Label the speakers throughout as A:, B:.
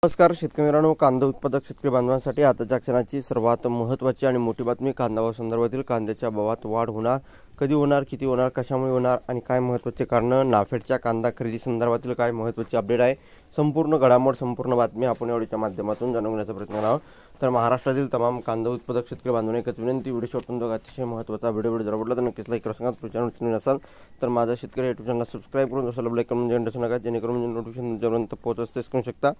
A: नमस्कार शेतकरी मित्रांनो, कांदा उत्पादक शेतकरी बांधवांसाठी आताच्या क्षणाची सर्वात महत्त्वाची आणि मोठी बातमी. कांदा संदर्भातील कांद्याच्या भावात वाढ होणार, कधी होणार, किती होणार, कशामुळे होणार आणि काय महत्त्वाचे कारण. नाफेडच्या कांदा खरेदी संदर्भातील काय महत्त्वाची अपडेट आहे, संपूर्ण घडामोड, संपूर्ण बातमी आपण एवढीच्या माध्यमातून जाणून घेण्याचा प्रयत्न करणार आहोत. तर महाराष्ट्रातील तमाम कांदा उत्पादक शेतकरी बांधवांना एकच विनंती, व्हिडिओ शेवटपर्यंत बघा. अतिशय महत्त्वाचा व्हिडिओ जर आवडला तर नक्कीच लाईक करा. सांगा चॅनल नसाल तर माझा शेतकरी युट्यूब चॅनल सबस्क्राईब करून दुसरा बेल आयकॉन म्हणजे नका, जेणेकरून नोटिफिकेशन तुमच्यापर्यंत पोहोचत करू शकता.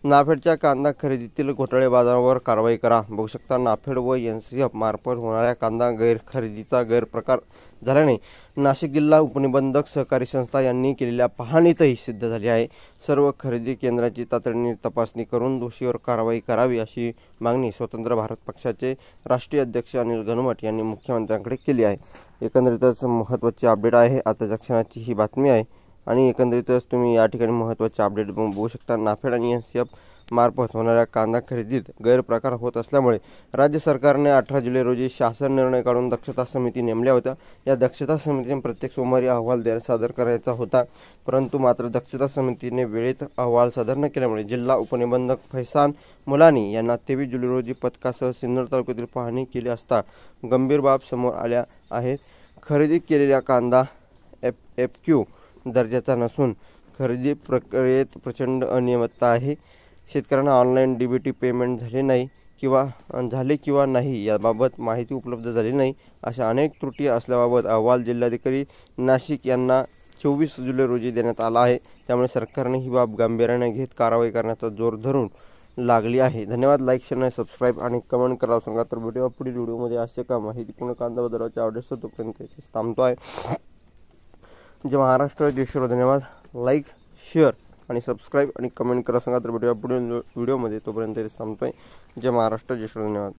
A: नाफेडच्या कांदा खरेदीतील घोटाळे बाजारावर कारवाई करा. बघू शकता, नाफेड व NCF मार्फत होणाऱ्या कांदा खरेदीचा गैरप्रकार झाल्याने नाशिक जिल्हा उपनिबंधक सहकारी संस्था यांनी केलेल्या पाहणीतही सिद्ध झाली आहे. सर्व खरेदी केंद्राची तातडीने तपासणी करून दोषीवर कारवाई करावी अशी मागणी स्वतंत्र भारत पक्षाचे राष्ट्रीय अध्यक्ष अनिल घनवट यांनी मुख्यमंत्र्यांकडे केली आहे. एकंदरीतच महत्त्वाची अपडेट आहे, आताच्या क्षणाची ही बातमी आहे आणि एकंदरीतच तुम्ही या ठिकाणी महत्त्वाचे अपडेट बघू शकता. नाफेड आणि NCF मार्फत होणाऱ्या कांदा खरेदीत गैरप्रकार होत असल्यामुळे राज्य सरकारने 18 जुलै रोजी शासन निर्णय काढून दक्षता समिती नेमल्या होत्या. या दक्षता समितीने प्रत्येक सोमवारी अहवाल सादर करायचा होता, परंतु मात्र दक्षता समितीने वेळेत अहवाल सादर न केल्यामुळे जिल्हा उपनिबंधक फैसान मुलानी यांना 23 जुलै रोजी पथकासह सिन्नर तालुक्यातील पाहणी केली असता गंभीर बाब समोर आल्या आहेत. खरेदी केलेला कांदा FFQ दर्जाचा नसून खरेदी प्रक्रियेत प्रचंड अनियमितता आहे. शेतकऱ्यांना ऑनलाईन DBT पेमेंट झाले किंवा नाही याबाबत माहिती उपलब्ध झाली नाही, अशा अनेक त्रुटी असल्याबाबत अहवाल जिल्हाधिकारी नाशिक यांना 24 जुलै रोजी देण्यात आला आहे. त्यामुळे सरकारने ही बाब गांभीर्याने घेत कारवाई करण्याचा जोर धरून लागली आहे. धन्यवाद. लाईक, शेअर आणि सबस्क्राईब आणि कमेंट करायला सांगा. तर पुढील व्हिडिओमध्ये असे का माहिती पूर्ण कांदा बदलाच्या आवडेस तोपर्यंत थांबतो आहे. जय महाराष्ट्र, जय श्री. धन्यवाद. लाईक, शेअर आणि सबस्क्राईब आणि कमेंट करा सांगा. तर पुढील व्हिडिओमध्ये तोपर्यंत थांबतोय. जय महाराष्ट्र, जय श्री. धन्यवाद.